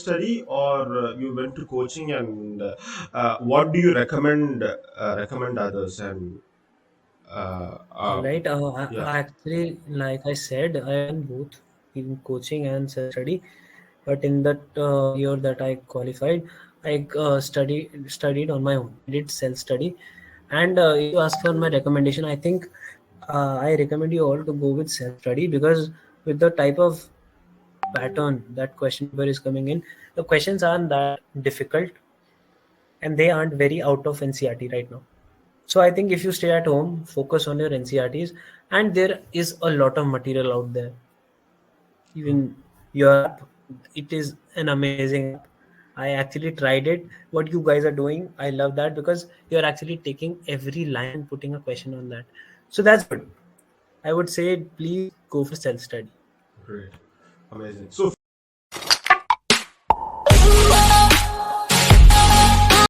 self-study, or you went to coaching, and what do you recommend others? And All right. yeah. Actually, like I said, I am both in coaching and self-study. But in that year that I qualified, I studied on my own. I did self-study, and if you ask for my recommendation, I think I recommend you all to go with self-study, because with the type of pattern that question paper is coming in, the questions aren't that difficult, and they aren't very out of NCRT right now. So I think if you stay at home, focus on your NCRTs, and there is a lot of material out there. Even your app, it is an amazing app. I actually tried it. What you guys are doing, I love that, because you're actually taking every line and putting a question on that. So that's good. I would say please go for self-study. Great. Amazing. So